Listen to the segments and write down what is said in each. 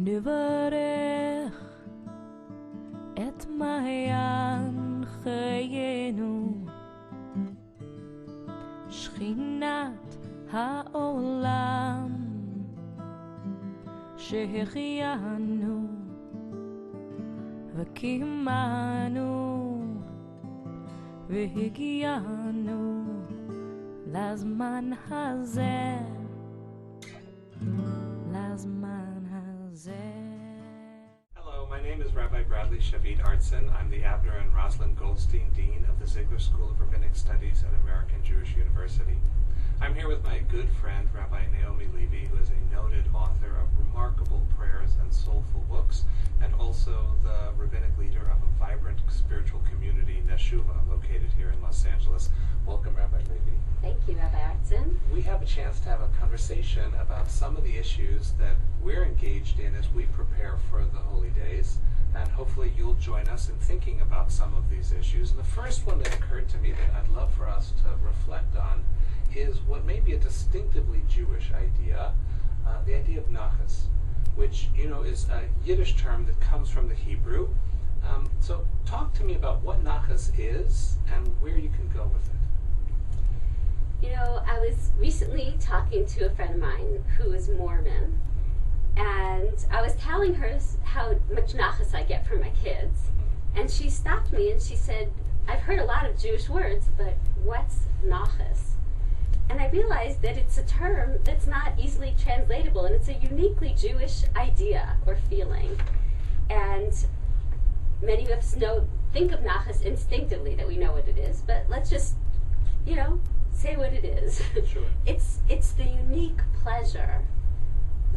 נברך את מעיין חיינו, שכינת העולם שהחיינו וקימנו והגיענו לזמן הזה, לזמן הזה. Hello, my name is Rabbi Bradley Shavit Artson. I'm the Abner and Rosalind Goldstein Dean of the Ziegler School of Rabbinic Studies at American Jewish University. I'm here with my good friend, Rabbi Noami Levy, who is a noted author of remarkable prayers and soulful books, and also the rabbinic leader of a vibrant spiritual community, Neshuva, located here in Los Angeles. Welcome, Rabbi Levy. Thank you, Rabbi Artson. We have a chance to have a conversation about some of the issues that we're engaged in as we prepare for the holy days, and hopefully you'll join us in thinking about some of these issues. And the first one that occurred to me that I'd love for us to reflect on is what may be a distinctively Jewish idea, the idea of nachas, which, is a Yiddish term that comes from the Hebrew. So talk to me about what nachas is and where you can go with it. I was recently talking to a friend of mine who is Mormon, and I was telling her how much nachas I get from my kids, and she stopped me and she said, I've heard a lot of Jewish words, but what's nachas? And I realized that it's a term that's not easily translatable, and it's a uniquely Jewish idea or feeling. And many of us think of nachas instinctively, that we know what it is, but let's just, say what it is. Sure. It's the unique pleasure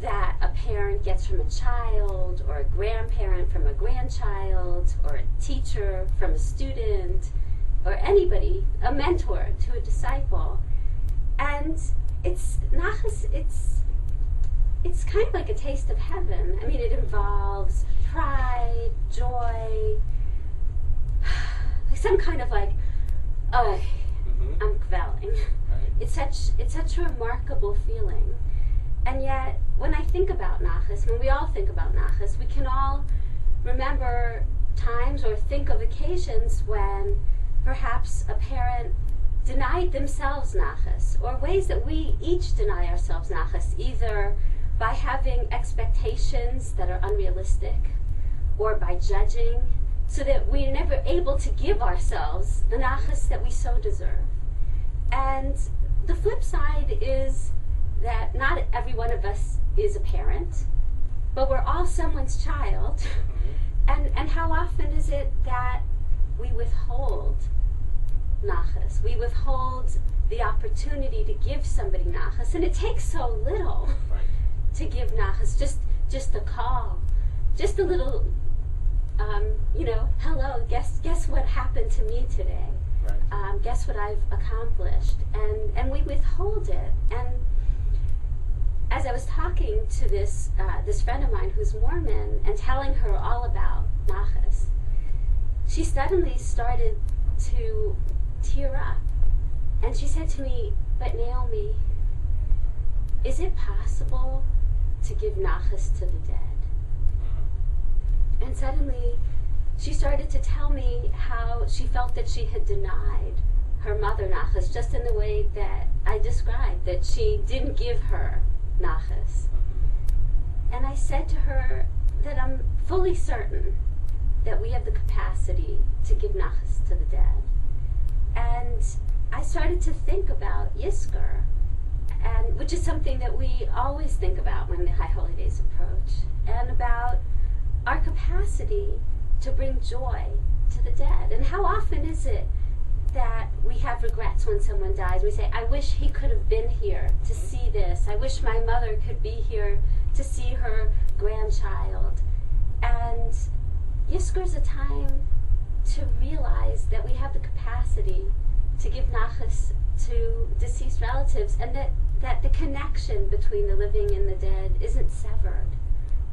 that a parent gets from a child, or a grandparent from a grandchild, or a teacher from a student, or anybody, a mentor to a disciple. And nachas, it's kind of like a taste of heaven. I mean, it involves pride, joy, some kind of I'm kvelling. Right. It's such a remarkable feeling. And yet, when I think about nachas, when we all think about nachas, we can all remember times or think of occasions when perhaps a parent denied themselves nachas, or ways that we each deny ourselves nachas, either by having expectations that are unrealistic, or by judging, so that we're never able to give ourselves the nachas that we so deserve. And the flip side is that not every one of us is a parent, but we're all someone's child. And how often is it that we withhold nachas? We withhold the opportunity to give somebody nachas, and it takes so little to give nachas. Just a call, just a little, hello. Guess what happened to me today? Right. Guess what I've accomplished, and we withhold it. And as I was talking to this friend of mine who's Mormon and telling her all about nachas, she suddenly started to tear up, and she said to me, "But Naomi, is it possible to give nachas to the dead?" And suddenly she started to tell me how she felt that she had denied her mother nachas, just in the way that I described, that she didn't give her nachas. And I said to her that I'm fully certain that we have the capacity to give nachas to the dead. And I started to think about Yizkor, and which is something that we always think about when the High Holy Days approach, and about our capacity to bring joy to the dead. And how often is it that we have regrets when someone dies? We say, I wish he could have been here to see this. I wish my mother could be here to see her grandchild. And Yizkor is a time to realize that we have the capacity to give nachas to deceased relatives, and that the connection between the living and the dead isn't severed.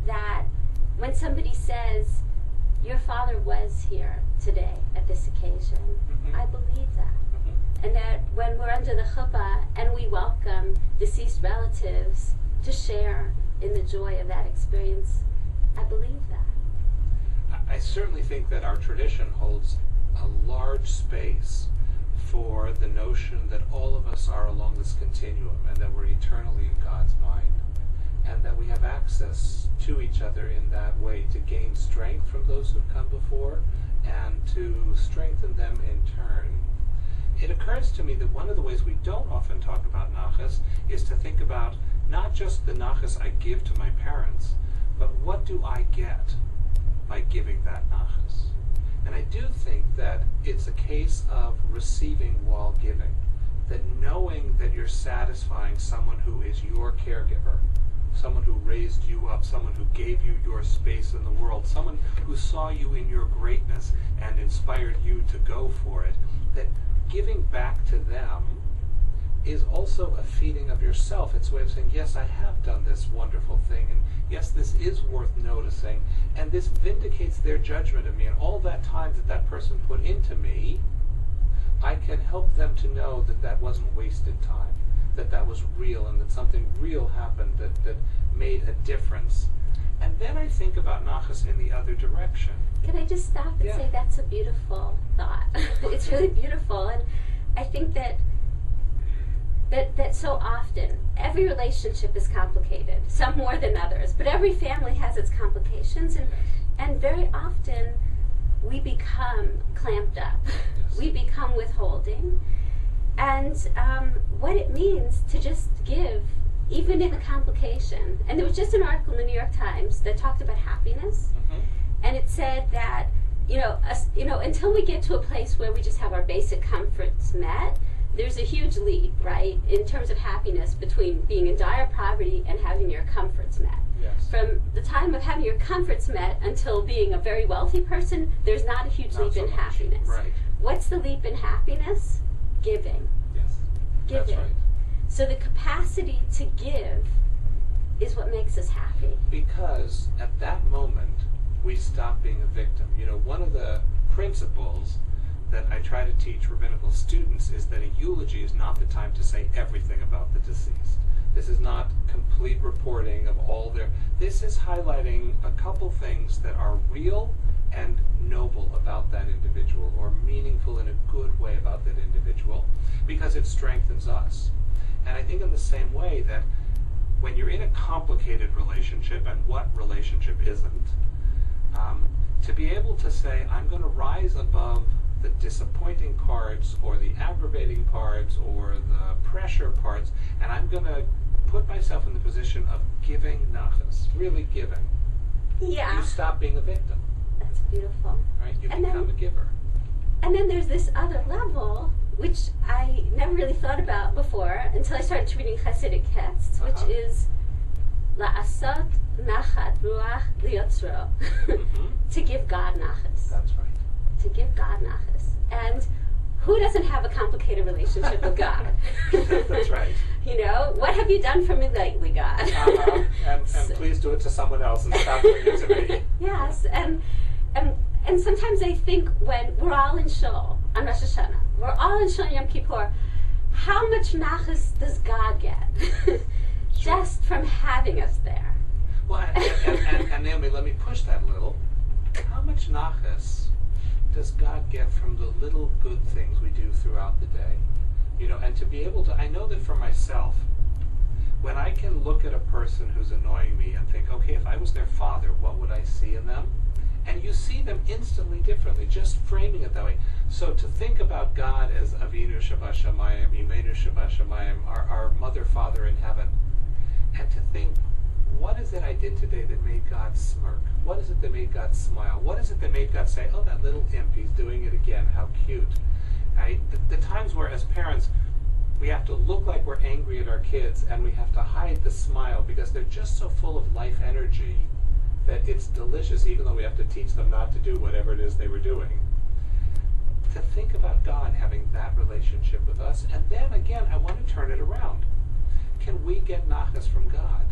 That when somebody says, your father was here today at this occasion, I believe that. And that when we're under the chuppah and we welcome deceased relatives to share in the joy of that experience, I believe that. I certainly think that our tradition holds a large space for the notion that all of us are along this continuum and that we're eternally in God's mind, and that we have access to each other in that way to gain strength from those who've come before and to strengthen them in turn. It occurs to me that one of the ways we don't often talk about nachas is to think about not just the nachas I give to my parents, but what do I get by giving that nachas? And I do think that it's a case of receiving while giving, that knowing that you're satisfying someone who is your caregiver, someone who raised you up, someone who gave you your space in the world, someone who saw you in your greatness and inspired you to go for it, that giving back to them is also a feeding of yourself. It's a way of saying, yes, I have done this wonderful thing, and yes, this is worth noticing, and this vindicates their judgment of me, and all that time that that person put into me, I can help them to know that that wasn't wasted time, that that was real, and that something real happened that made a difference. And then I think about nachas in the other direction. Can I just stop and say that's a beautiful thought? It's really beautiful, and I think that so often every relationship is complicated, some more than others, but every family has its complications, and very often we become clamped up. Yes. We become withholding, and what it means to just give, even in a complication. And there was just an article in the New York Times that talked about happiness, and it said that until we get to a place where we just have our basic comforts met, there's a huge leap, right, in terms of happiness between being in dire poverty and having your comforts met. Yes. From the time of having your comforts met until being a very wealthy person, there's not a huge leap in happiness. Right. What's the leap in happiness? Giving. Yes. Giving. That's right. So the capacity to give is what makes us happy. Because at that moment, we stop being a victim. One of the principles that I try to teach rabbinical students is that a eulogy is not the time to say everything about the deceased. This is not complete reporting of all their... This is highlighting a couple things that are real and noble about that individual, or meaningful in a good way about that individual, because it strengthens us. And I think in the same way that when you're in a complicated relationship, and what relationship isn't, to be able to say, I'm going to rise above the disappointing parts, or the aggravating parts, or the pressure parts, and I'm going to put myself in the position of giving nachas, really giving. Yeah. You stop being a victim. That's beautiful. Right? You become a giver. And then there's this other level, which I never really thought about before until I started reading Hasidic texts, which is la'asot nachat ruach liyotzro, to give God nachas. That's right. To give God nachas. And who doesn't have a complicated relationship with God? That's right. What have you done for me lately, God? And please do it to someone else and stop doing it to me. Yes, and sometimes I think when we're all in shul on Rosh Hashanah, we're all in shul on Yom Kippur, how much nachas does God get just from having us there? Well, and Naomi, let me push that a little. How much nachas does God get from the little good things we do throughout the day? And to be able to, I know that for myself, when I can look at a person who's annoying me and think, okay, if I was their father, what would I see in them? And you see them instantly differently, just framing it that way. So to think about God as Avinu Shabbat Shamayim, Imenu Shabbat Shamayim, our mother, father in heaven, and to think, what is it I did today that made God smirk? What is it that made God smile? What is it that made God say, oh, that little imp, he's doing it again, how cute. Right? The times where, as parents, we have to look like we're angry at our kids, and we have to hide the smile because they're just so full of life energy that it's delicious, even though we have to teach them not to do whatever it is they were doing. To think about God having that relationship with us, and then again, I want to turn it around. Can we get nachas from God?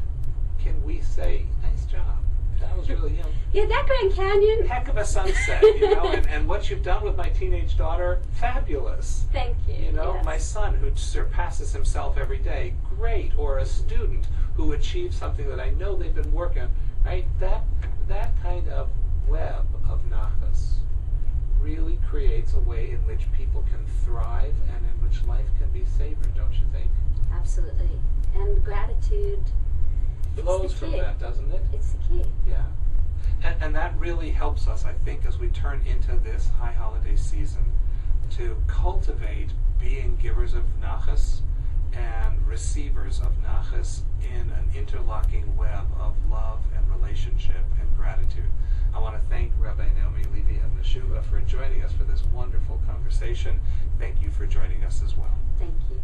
Can we say, nice job? That was really him. Yeah, that Grand Canyon. Heck of a sunset, and what you've done with my teenage daughter, fabulous. Thank you. Yes. My son who surpasses himself every day, great. Or a student who achieves something that I know they've been working on, right? that kind of web of nachas really creates a way in which people can thrive and in which life can be savored, don't you think? Absolutely. And gratitude Flows from that, doesn't it? It's the key. Yeah. And that really helps us, I think, as we turn into this high holiday season, to cultivate being givers of nachas and receivers of nachas in an interlocking web of love and relationship and gratitude. I want to thank Rabbi Noami, Levy, and Meshuva for joining us for this wonderful conversation. Thank you for joining us as well. Thank you.